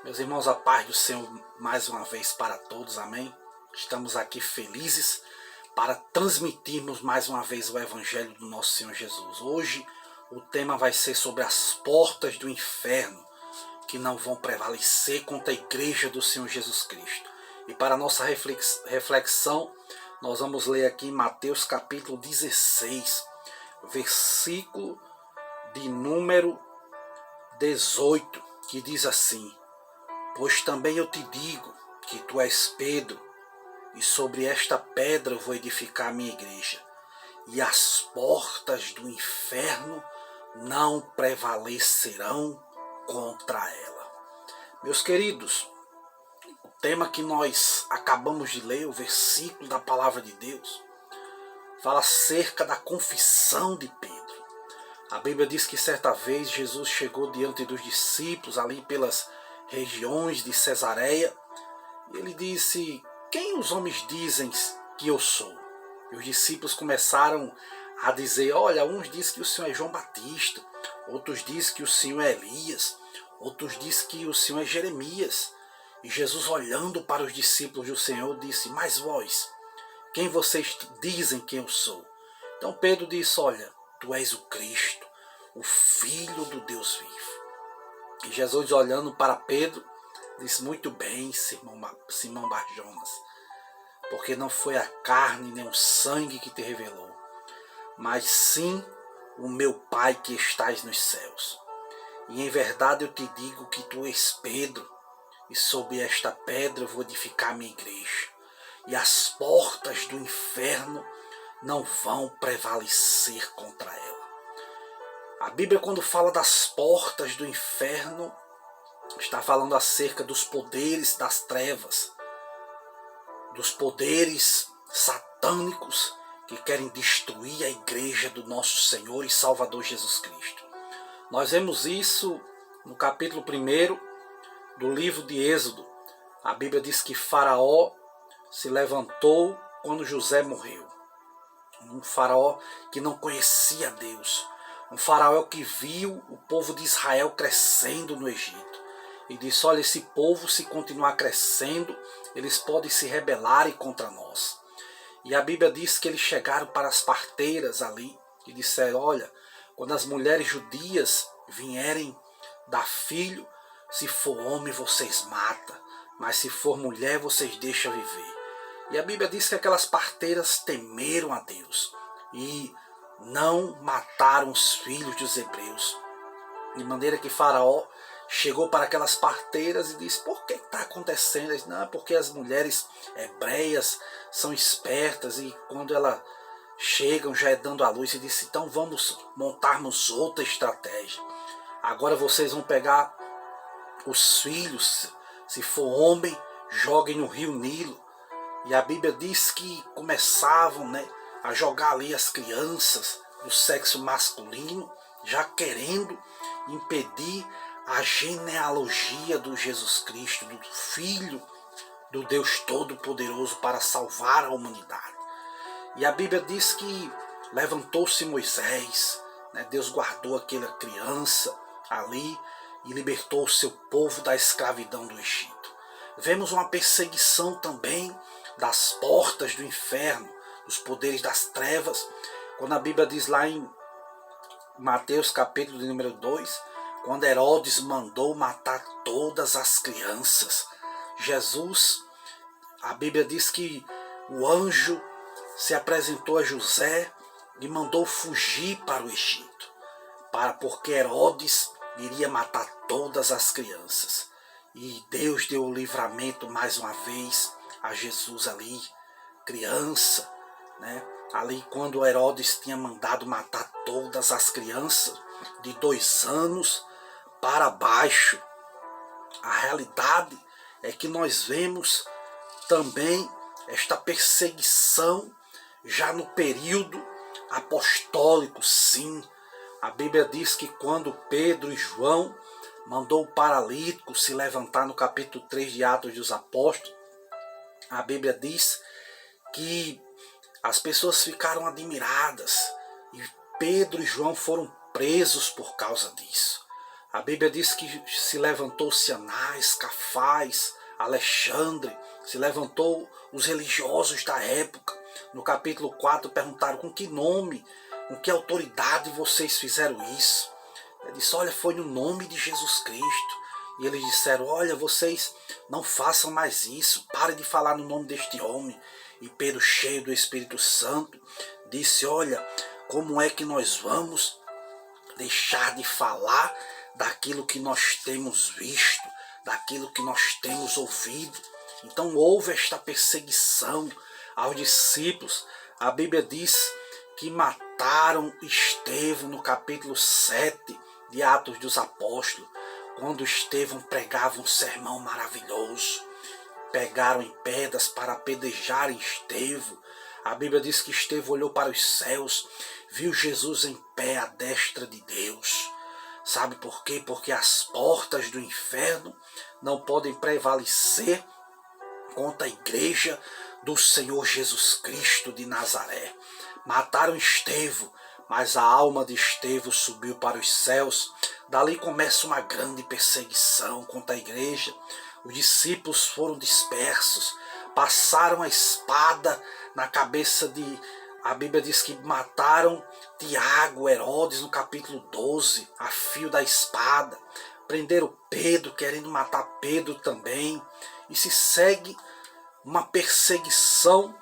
Meus irmãos, a paz do Senhor mais uma vez para todos, amém? Estamos aqui felizes para transmitirmos mais uma vez o Evangelho do nosso Senhor Jesus. Hoje o tema vai ser sobre as portas do inferno que não vão prevalecer contra a igreja do Senhor Jesus Cristo. E para a nossa reflexão, nós vamos ler aqui em Mateus capítulo 16, versículo de número 18, que diz assim: Pois também eu te digo que tu és Pedro, e sobre esta pedra eu vou edificar a minha igreja, e as portas do inferno não prevalecerão contra ela. Meus queridos, o tema que nós acabamos de ler, o versículo da palavra de Deus, fala acerca da confissão de Pedro. A Bíblia diz que certa vez Jesus chegou diante dos discípulos ali pelas regiões de Cesareia, e ele disse: quem os homens dizem que eu sou? E os discípulos começaram a dizer: olha, uns dizem que o Senhor é João Batista, outros dizem que o Senhor é Elias, outros dizem que o Senhor é Jeremias. E Jesus, olhando para os discípulos do Senhor, disse: mas vós, quem vocês dizem que eu sou? Então Pedro disse: olha, tu és o Cristo, o Filho do Deus vivo. E Jesus, olhando para Pedro, disse: muito bem, Simão Barjonas, porque não foi a carne nem o sangue que te revelou, mas sim o meu Pai que estás nos céus. E em verdade eu te digo que tu és Pedro, e sobre esta pedra eu vou edificar a minha igreja, e as portas do inferno não vão prevalecer contra ela. A Bíblia, quando fala das portas do inferno, está falando acerca dos poderes das trevas, dos poderes satânicos que querem destruir a igreja do nosso Senhor e Salvador Jesus Cristo. Nós vemos isso no capítulo 1 do livro de Êxodo. A Bíblia diz que Faraó se levantou quando José morreu. Um faraó que não conhecia Deus. Um faraó que viu o povo de Israel crescendo no Egito. E disse: olha, esse povo, se continuar crescendo, eles podem se rebelar contra nós. E a Bíblia diz que eles chegaram para as parteiras ali e disseram: olha, quando as mulheres judias vierem dar filho, se for homem vocês matam, mas se for mulher vocês deixam viver. E a Bíblia diz que aquelas parteiras temeram a Deus e não mataram os filhos dos hebreus. De maneira que Faraó chegou para aquelas parteiras e disse: por que está acontecendo? Ele disse: não, porque as mulheres hebreias são espertas e quando elas chegam já é dando à luz. E disse: então vamos montarmos outra estratégia. Agora vocês vão pegar os filhos, se for homem, joguem no rio Nilo. E a Bíblia diz que começavam, a jogar ali as crianças do sexo masculino, já querendo impedir a genealogia do Jesus Cristo, do Filho do Deus Todo-Poderoso, para salvar a humanidade. E a Bíblia diz que levantou-se Moisés, Deus guardou aquela criança ali e libertou o seu povo da escravidão do Egito. Vemos uma perseguição também das portas do inferno, dos poderes das trevas, quando a Bíblia diz lá em Mateus capítulo de número 2, quando Herodes mandou matar todas as crianças. Jesus, a Bíblia diz que o anjo se apresentou a José e mandou fugir para o Egito, porque Herodes iria matar todas as crianças. E Deus deu o livramento mais uma vez a Jesus ali, criança, ali quando Herodes tinha mandado matar todas as crianças de 2 anos para baixo. A realidade é que nós vemos também esta perseguição já no período apostólico, sim. A Bíblia diz que quando Pedro e João mandou o paralítico se levantar no capítulo 3 de Atos dos Apóstolos, a Bíblia diz que as pessoas ficaram admiradas e Pedro e João foram presos por causa disso. A Bíblia diz que se levantou-se Anás, Cafás, Alexandre, se levantou os religiosos da época. No capítulo 4 perguntaram com que nome, com que autoridade vocês fizeram isso. Ele disse, olha, foi no nome de Jesus Cristo. E eles disseram, olha, vocês não façam mais isso, parem de falar no nome deste homem. E Pedro, cheio do Espírito Santo, disse, olha, como é que nós vamos deixar de falar daquilo que nós temos visto, daquilo que nós temos ouvido? Então houve esta perseguição aos discípulos. A Bíblia diz que mataram Estevão no capítulo 7 de Atos dos Apóstolos, quando Estevão pregava um sermão maravilhoso. Pegaram em pedras para apedrejarem Estevão. A Bíblia diz que Estevão olhou para os céus, viu Jesus em pé à destra de Deus. Sabe por quê? Porque as portas do inferno não podem prevalecer contra a igreja do Senhor Jesus Cristo de Nazaré. Mataram Estevão, mas a alma de Estevão subiu para os céus. Dali começa uma grande perseguição contra a igreja. Os discípulos foram dispersos, passaram a espada na cabeça de... A Bíblia diz que mataram Tiago, Herodes, no capítulo 12, a fio da espada. Prenderam Pedro, querendo matar Pedro também. E se segue uma perseguição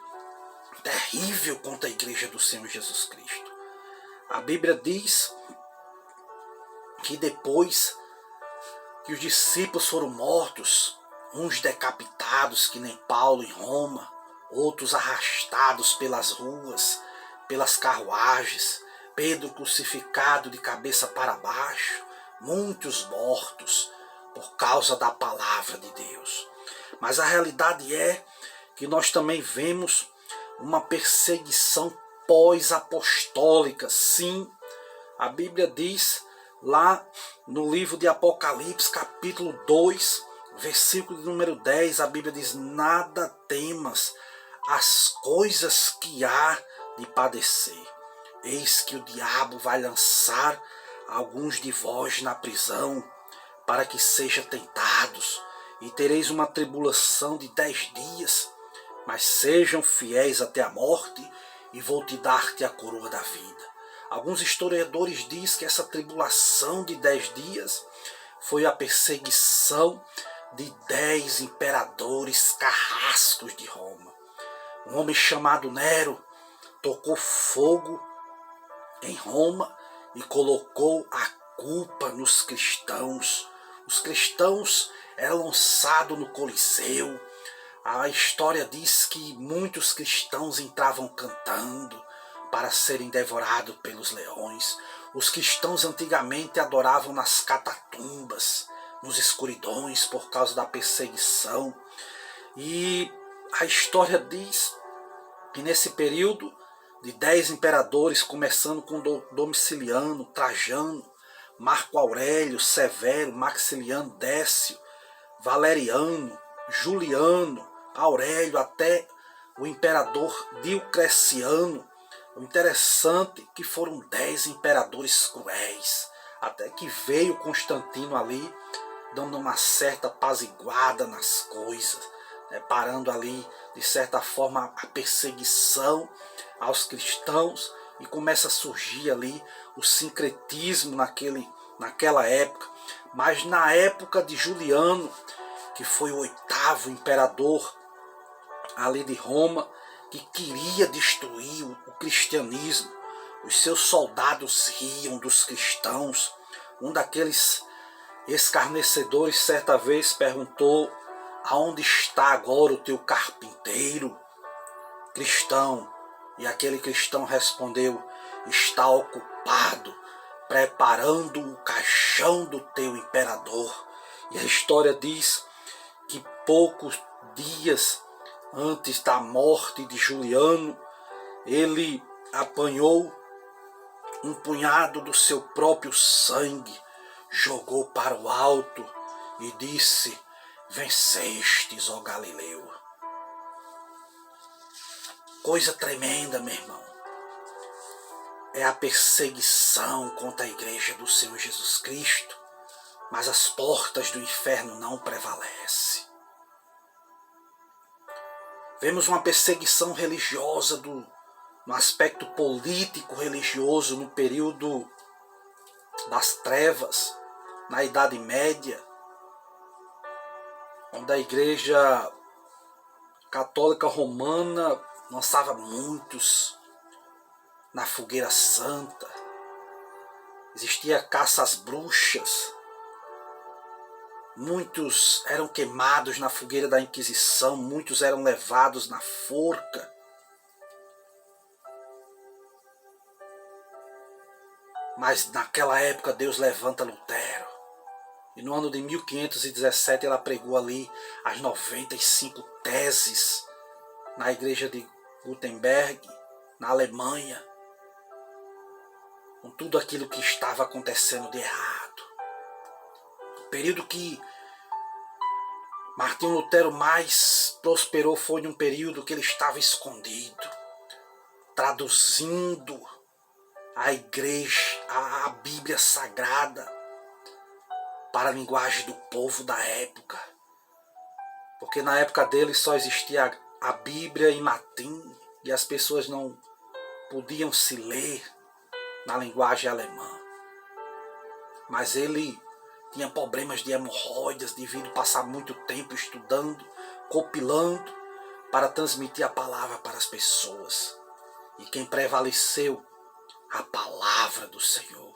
terrível contra a igreja do Senhor Jesus Cristo. A Bíblia diz que depois que os discípulos foram mortos, uns decapitados, que nem Paulo em Roma, outros arrastados pelas ruas, pelas carruagens, Pedro crucificado de cabeça para baixo, muitos mortos por causa da palavra de Deus. Mas a realidade é que nós também vemos uma perseguição pós-apostólica. Sim, a Bíblia diz lá no livro de Apocalipse, capítulo 2, versículo número 10, a Bíblia diz, nada temas as coisas que há de padecer. Eis que o diabo vai lançar alguns de vós na prisão, para que sejam tentados, e tereis uma tribulação de 10 dias, mas sejam fiéis até a morte, e vou te dar-te a coroa da vida. Alguns historiadores dizem que essa tribulação de 10 dias foi a perseguição de 10 imperadores carrascos de Roma. Um homem chamado Nero tocou fogo em Roma e colocou a culpa nos cristãos. Os cristãos eram lançados no Coliseu. A história diz que muitos cristãos entravam cantando para serem devorados pelos leões. Os cristãos antigamente adoravam nas catatumbas, nos escuridões, por causa da perseguição. E a história diz que nesse período de 10 imperadores, começando com Domiciliano, Trajano, Marco Aurélio, Severo, Maximiano, Décio, Valeriano, Juliano, Aurélio, até o imperador Diocleciano. O interessante é que foram 10 imperadores cruéis, até que veio Constantino ali, dando uma certa apaziguada nas coisas, né, parando ali, de certa forma, a perseguição aos cristãos, e começa a surgir ali o sincretismo naquela época. Mas na época de Juliano, que foi o 8º imperador ali de Roma, que queria destruir o cristianismo, os seus soldados riam dos cristãos. Um daqueles escarnecedores certa vez perguntou: aonde está agora o teu carpinteiro, cristão? E aquele cristão respondeu: está ocupado preparando o caixão do teu imperador. E a história diz que poucos dias antes da morte de Juliano, ele apanhou um punhado do seu próprio sangue, jogou para o alto e disse: vencestes, ó Galileu. Coisa tremenda, meu irmão. É a perseguição contra a igreja do Senhor Jesus Cristo. mas as portas do inferno não prevalecem. Vemos uma perseguição religiosa no aspecto político-religioso no período das trevas, na Idade Média, onde a Igreja Católica Romana lançava muitos na fogueira santa. Existia caça às bruxas. Muitos eram queimados na fogueira da Inquisição, muitos eram levados na forca. Mas naquela época Deus levanta Lutero. E no ano de 1517 ela pregou ali as 95 teses na igreja de Gutenberg, na Alemanha, com tudo aquilo que estava acontecendo de errado. O período que Martinho Lutero mais prosperou foi num período que ele estava escondido, traduzindo a igreja, a Bíblia Sagrada, para a linguagem do povo da época. Porque na época dele só existia a Bíblia em latim e as pessoas não podiam se ler na linguagem alemã. Mas ele tinha problemas de hemorroidas devido a passar muito tempo estudando, compilando, para transmitir a palavra para as pessoas. E quem prevaleceu? A palavra do Senhor,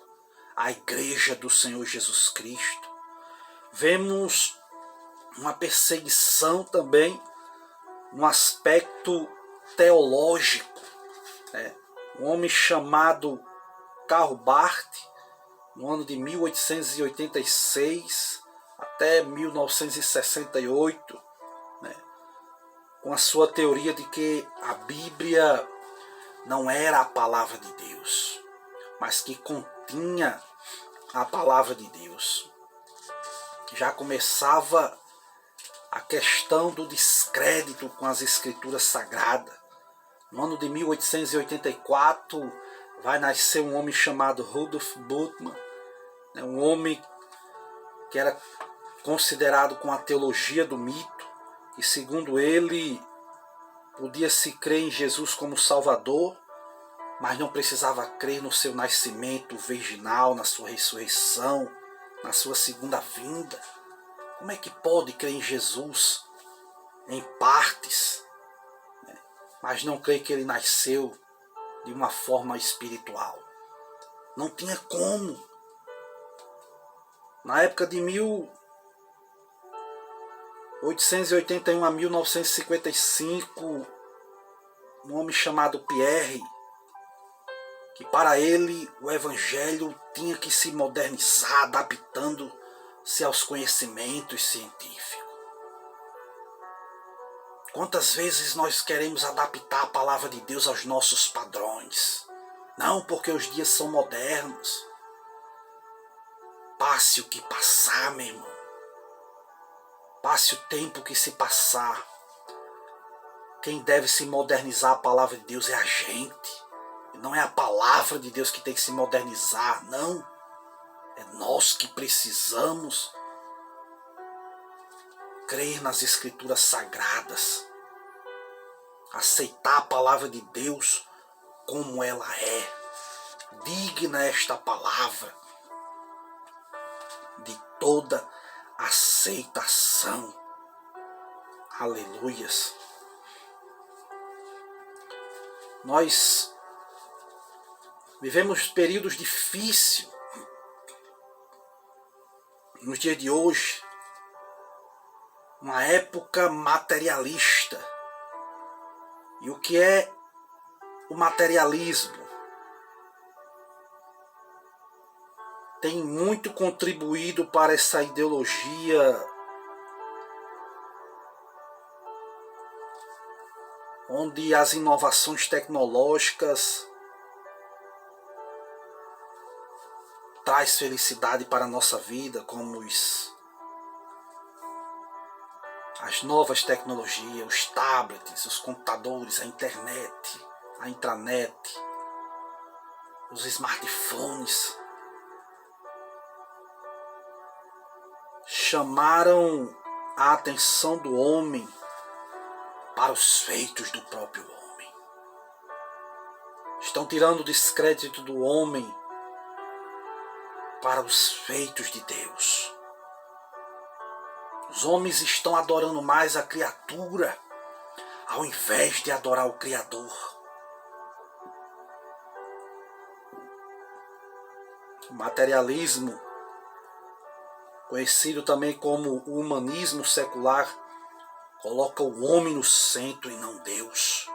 a igreja do Senhor Jesus Cristo. Vemos uma perseguição também no aspecto teológico. Um homem chamado Karl Barth, no ano de 1886 até 1968, com a sua teoria de que a Bíblia não era a palavra de Deus, mas que continha a palavra de Deus. Já começava a questão do descrédito com as escrituras sagradas. No ano de 1884 vai nascer um homem chamado Rudolf Bultmann, um homem que era considerado com a teologia do mito, e segundo ele podia-se crer em Jesus como Salvador, mas não precisava crer no seu nascimento virginal, na sua ressurreição, na sua segunda vinda. Como é que pode crer em Jesus em partes, mas não crer que ele nasceu de uma forma espiritual? Não tinha como. Na época de 1881 a 1955, um homem chamado Pierre, que para ele o evangelho tinha que se modernizar, adaptando-se aos conhecimentos científicos. Quantas vezes nós queremos adaptar a palavra de Deus aos nossos padrões? Não, porque os dias são modernos. Passe o que passar, meu irmão. Passe o tempo que se passar. Quem deve se modernizar a palavra de Deus é a gente. Não é a palavra de Deus que tem que se modernizar, não. É nós que precisamos crer nas escrituras sagradas. Aceitar a palavra de Deus como ela é. Digna esta palavra de toda aceitação. Aleluias. Nós vivemos períodos difíceis nos dias de hoje, uma época materialista. E o que é o materialismo? Tem muito contribuído para essa ideologia onde as inovações tecnológicas traz felicidade para a nossa vida, como as novas tecnologias, os tablets, os computadores, a internet, a intranet, os smartphones. chamaram a atenção do homem para os feitos do próprio homem. Estão tirando o descrédito do homem para os feitos de Deus. Os homens estão adorando mais a criatura ao invés de adorar o Criador. O materialismo, conhecido também como o humanismo secular, coloca o homem no centro e não Deus.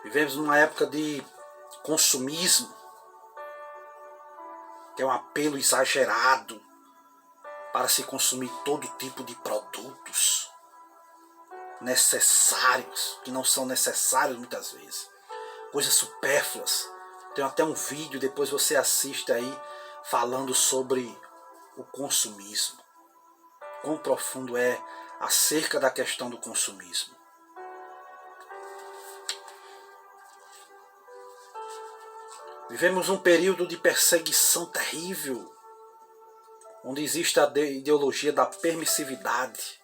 Vivemos numa época de consumismo, que é um apelo exagerado para se consumir todo tipo de produtos necessários, que não são necessários muitas vezes, coisas supérfluas. Tem até um vídeo, depois você assiste aí, falando sobre o consumismo. Quão profundo é acerca da questão do consumismo. Vivemos um período de perseguição terrível, onde existe a ideologia da permissividade.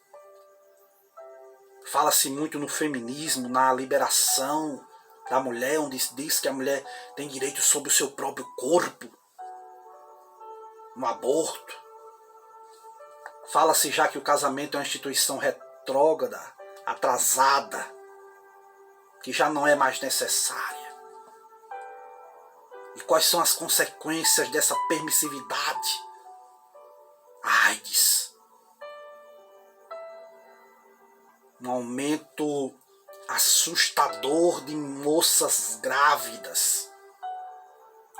Fala-se muito no feminismo, na liberação da mulher, onde diz que a mulher tem direito sobre o seu próprio corpo, no aborto. Fala-se já que o casamento é uma instituição retrógrada, atrasada, que já não é mais necessária. E quais são as consequências dessa permissividade? AIDS. Um aumento assustador de moças grávidas,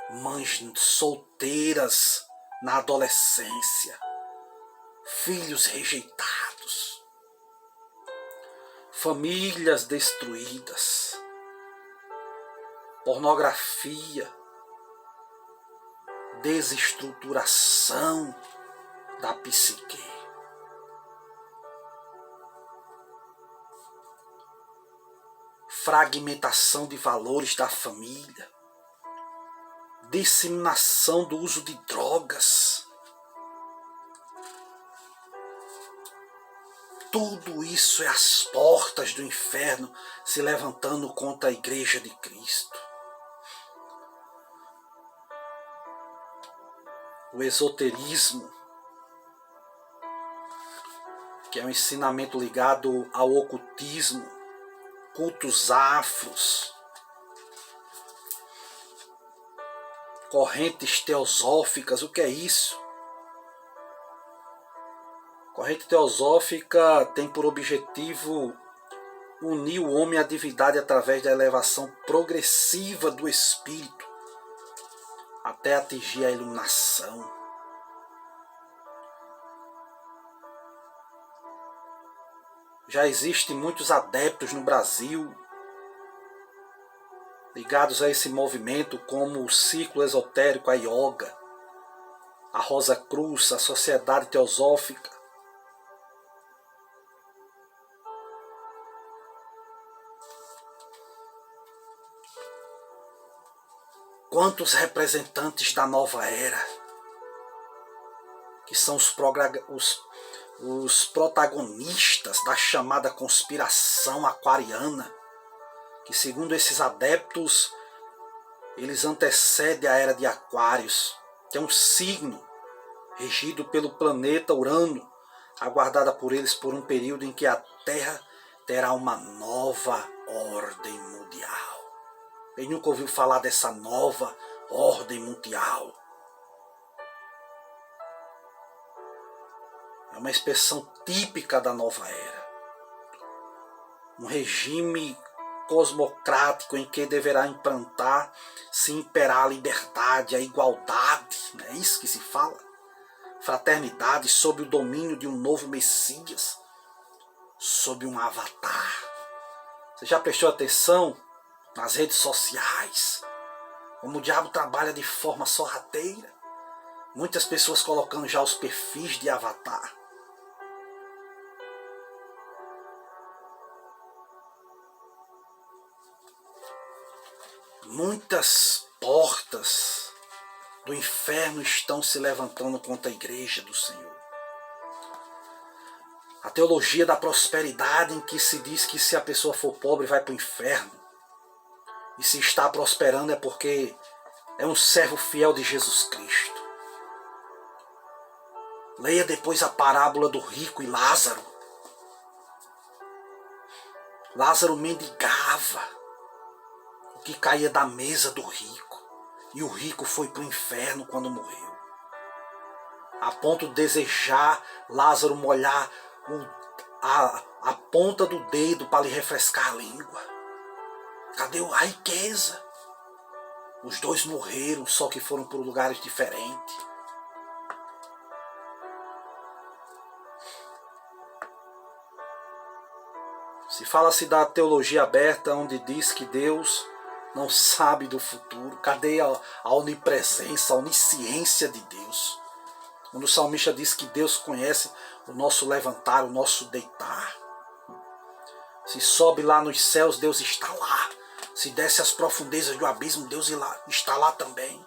mães solteiras na adolescência, filhos rejeitados, famílias destruídas, pornografia, desestruturação da psique. Fragmentação de valores da família, disseminação do uso de drogas. Tudo isso é as portas do inferno se levantando contra a Igreja de Cristo. O esoterismo, que é um ensinamento ligado ao ocultismo, cultos afros, correntes teosóficas. O que é isso? Corrente teosófica tem por objetivo unir o homem à divindade através da elevação progressiva do espírito até atingir a iluminação. Já existem muitos adeptos no Brasil ligados a esse movimento, como o Ciclo Esotérico, a Yoga, a Rosa Cruz, a Sociedade Teosófica. Quantos representantes da nova era, que são os protagonistas da chamada conspiração aquariana, que segundo esses adeptos, eles antecedem a era de Aquários, que é um signo regido pelo planeta Urano, aguardada por eles por um período em que a Terra terá uma nova ordem mundial. Quem nunca ouviu falar dessa nova ordem mundial? É uma expressão típica da nova era. Um regime cosmocrático em que deverá se imperar a liberdade, a igualdade, não é isso que se fala? Fraternidade sob o domínio de um novo Messias, sob um avatar. Você já prestou atenção nas redes sociais, como o diabo trabalha de forma sorrateira? Muitas pessoas colocando já os perfis de avatar. Muitas portas do inferno estão se levantando contra a igreja do Senhor. A teologia da prosperidade, em que se diz que se a pessoa for pobre vai para o inferno. E se está prosperando é porque é um servo fiel de Jesus Cristo. Leia depois a parábola do rico e Lázaro. Lázaro mendigava o que caía da mesa do rico. E o rico foi para o inferno quando morreu. A ponto de desejar Lázaro molhar a ponta do dedo para lhe refrescar a língua. Cadê a riqueza? Os dois morreram, só que foram por lugares diferentes. Se fala-se da teologia aberta, onde diz que Deus não sabe do futuro. Cadê a onipresença, a onisciência de Deus? Quando o salmista diz que Deus conhece o nosso levantar, o nosso deitar. Se sobe lá nos céus, Deus está lá. Se desce às profundezas do abismo, Deus está lá também.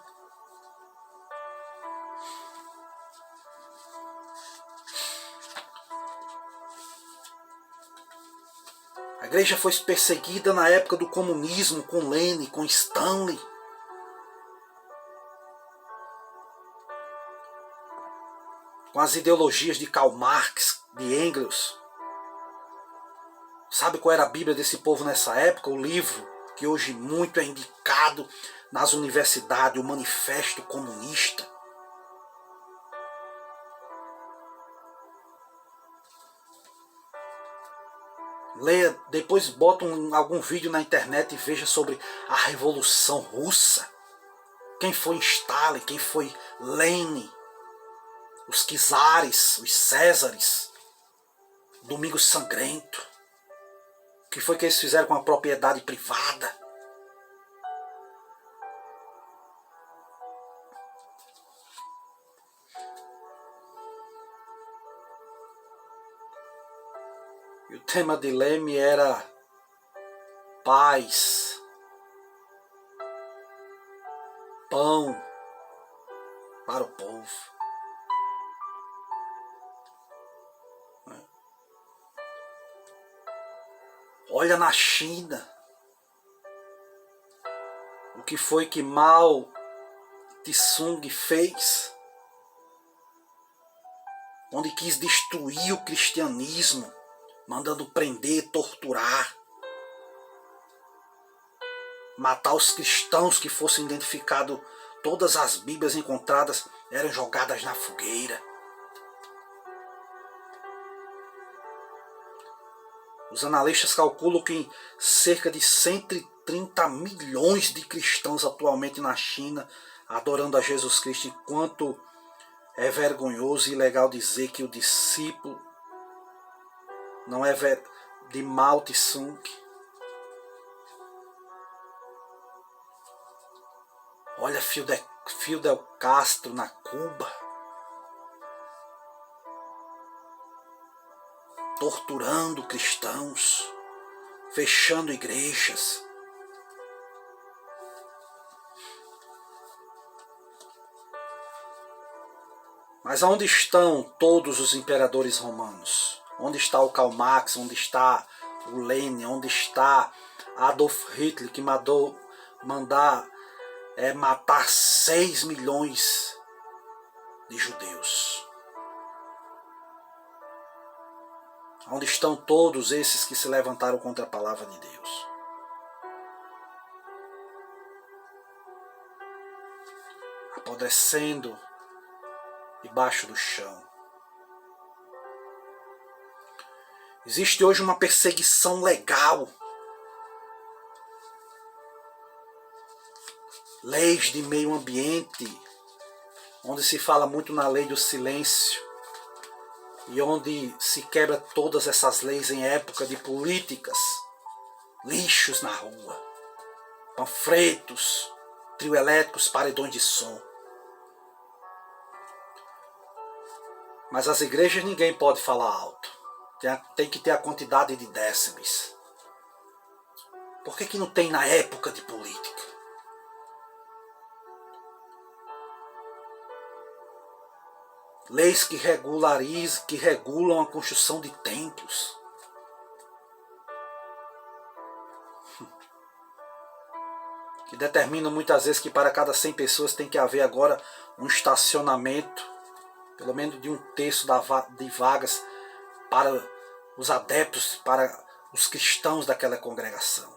A igreja foi perseguida na época do comunismo, com Lenin, com Stalin. Com as ideologias de Karl Marx, de Engels. Sabe qual era a Bíblia desse povo nessa época? O livro que hoje muito é indicado nas universidades, o Manifesto Comunista. Leia, depois bota algum vídeo na internet e veja sobre a Revolução Russa. Quem foi Stalin, quem foi Lenin, os czares, os césares, Domingo Sangrento. O que foi que eles fizeram com a propriedade privada? E o tema de Leme era paz, pão para o povo. Olha na China, o que foi que Mao Tse-tung fez, onde quis destruir o cristianismo, mandando prender, torturar, matar os cristãos que fossem identificados. Todas as Bíblias encontradas eram jogadas na fogueira. Os analistas calculam que cerca de 130 milhões de cristãos atualmente na China adorando a Jesus Cristo, enquanto é vergonhoso e ilegal dizer que o discípulo não é de Mao Tse-tung. Olha Fidel Castro na Cuba, torturando cristãos, fechando igrejas. Mas aonde estão todos os imperadores romanos? Onde está o Karl Marx? Onde está o Lenin? Onde está Adolf Hitler, que mandou matar 6 milhões de judeus? Onde estão todos esses que se levantaram contra a palavra de Deus? Apodrecendo debaixo do chão. Existe hoje uma perseguição legal. Leis de meio ambiente, onde se fala muito na lei do silêncio, e onde se quebra todas essas leis em época de políticas, lixos na rua, panfletos, trio elétricos, paredões de som. Mas as igrejas ninguém pode falar alto. Tem que ter a quantidade de décibels. Por que não tem na época de política? leis que regulam a construção de templos. Que determinam muitas vezes que para cada 100 pessoas tem que haver agora um estacionamento, pelo menos de um terço de vagas para os adeptos, para os cristãos daquela congregação.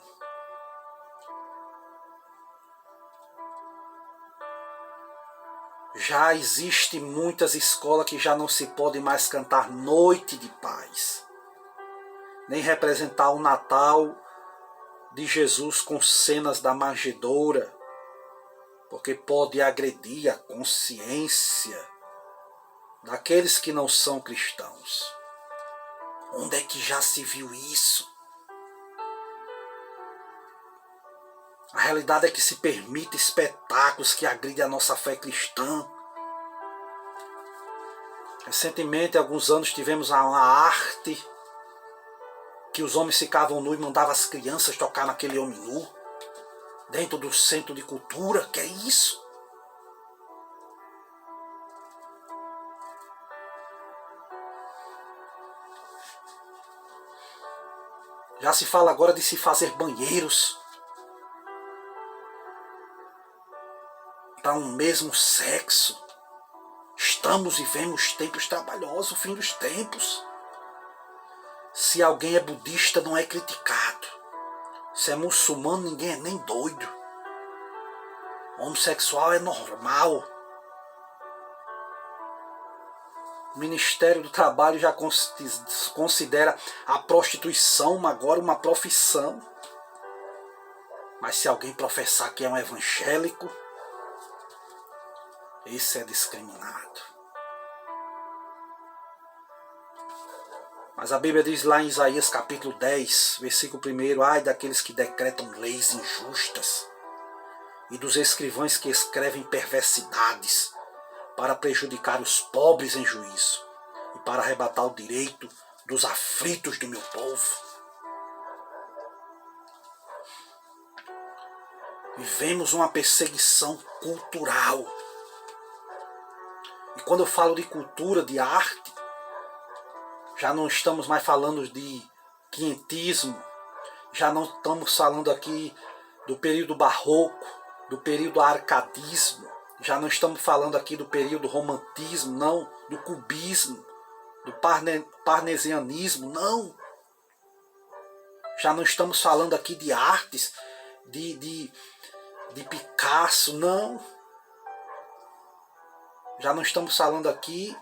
Já existem muitas escolas que já não se pode mais cantar Noite de Paz, nem representar o Natal de Jesus com cenas da manjedoura, porque pode agredir a consciência daqueles que não são cristãos. Onde é que já se viu isso? A realidade é que se permite espetáculos que agridem a nossa fé cristã. Recentemente, há alguns anos, tivemos uma arte que os homens ficavam nus e mandavam as crianças tocar naquele homem nu, dentro do centro de cultura. Que é isso? Já se fala agora de se fazer banheiros para um mesmo sexo. Estamos vivendo os tempos trabalhosos, o fim dos tempos. Se alguém é budista, não é criticado. Se é muçulmano, ninguém é nem doido. Homossexual é normal. O Ministério do Trabalho já considera a prostituição agora uma profissão. Mas se alguém professar que é um evangélico, esse é discriminado. Mas a Bíblia diz lá em Isaías capítulo 10, versículo 1, ai daqueles que decretam leis injustas e dos escrivães que escrevem perversidades para prejudicar os pobres em juízo e para arrebatar o direito dos aflitos do meu povo. Vivemos uma perseguição cultural. E quando eu falo de cultura, de arte, já não estamos mais falando de quinhentismo, já não estamos falando aqui do período barroco, do período arcadismo, já não estamos falando aqui do período romantismo, não, do cubismo, do parnesianismo, não. Já não estamos falando aqui de artes, de Picasso, não. Já não estamos falando aqui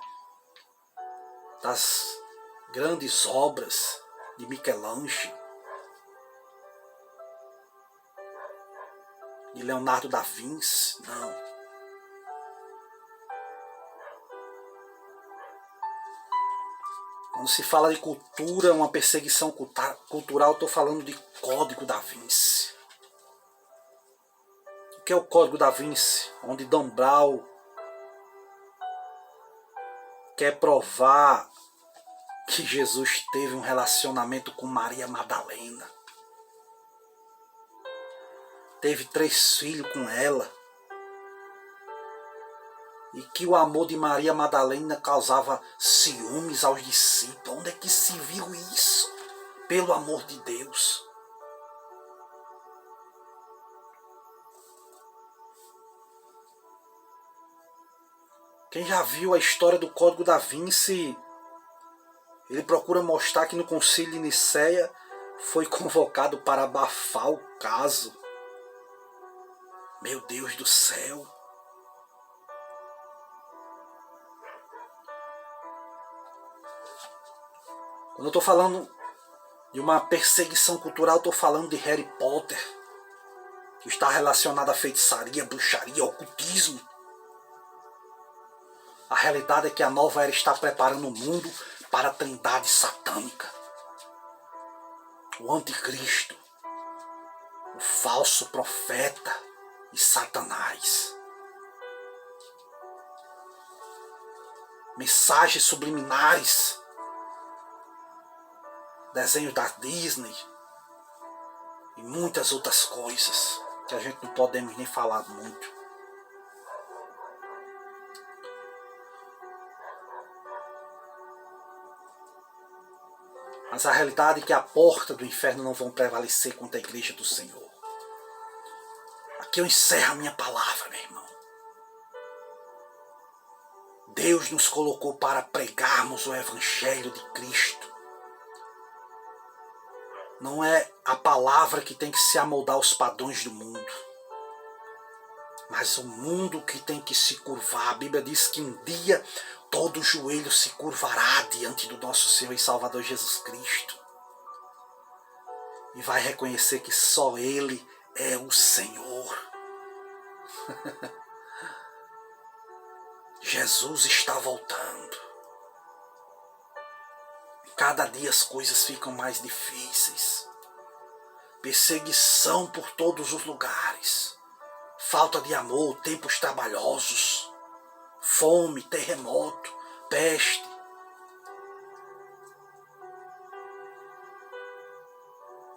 das grandes obras de Michelangelo, de Leonardo da Vinci, não. Quando se fala de cultura, uma perseguição cultural, estou falando de Código da Vinci. O que é o Código da Vinci? Onde Dan Brown quer provar que Jesus teve um relacionamento com Maria Madalena. Teve 3 filhos com ela. E que o amor de Maria Madalena causava ciúmes aos discípulos. Onde é que se viu isso? Pelo amor de Deus. Quem já viu a história do Código da Vinci, ele procura mostrar que no Concílio de Nicéia foi convocado para abafar o caso. Meu Deus do céu. Quando eu estou falando de uma perseguição cultural, estou falando de Harry Potter, que está relacionado à feitiçaria, bruxaria, ocultismo. A realidade é que a nova era está preparando o mundo para a trindade satânica. O anticristo, o falso profeta e Satanás. Mensagens subliminares, desenhos da Disney e muitas outras coisas que a gente não podemos nem falar muito. Mas a realidade é que a porta do inferno não vão prevalecer contra a igreja do Senhor. Aqui eu encerro a minha palavra, meu irmão. Deus nos colocou para pregarmos o Evangelho de Cristo. Não é a palavra que tem que se amoldar aos padrões do mundo, mas o mundo que tem que se curvar. A Bíblia diz que um dia todo joelho se curvará diante do nosso Senhor e Salvador Jesus Cristo. E vai reconhecer que só Ele é o Senhor. Jesus está voltando. Cada dia as coisas ficam mais difíceis. Perseguição por todos os lugares. Falta de amor, tempos trabalhosos. Fome, terremoto, peste.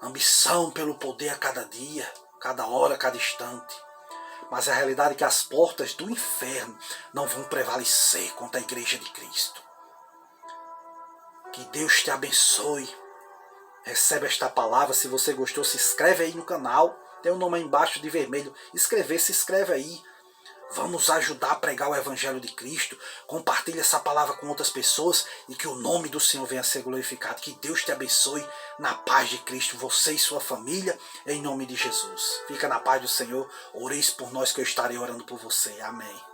Ambição pelo poder a cada dia, cada hora, cada instante. Mas a realidade é que as portas do inferno não vão prevalecer contra a igreja de Cristo. Que Deus te abençoe. Recebe esta palavra. Se você gostou, se inscreve aí no canal. Tem um nome aí embaixo de vermelho. Se inscreve aí. Vamos ajudar a pregar o Evangelho de Cristo. Compartilhe essa palavra com outras pessoas e que o nome do Senhor venha a ser glorificado. Que Deus te abençoe na paz de Cristo, você e sua família, em nome de Jesus. Fica na paz do Senhor. Oreis por nós que eu estarei orando por você. Amém.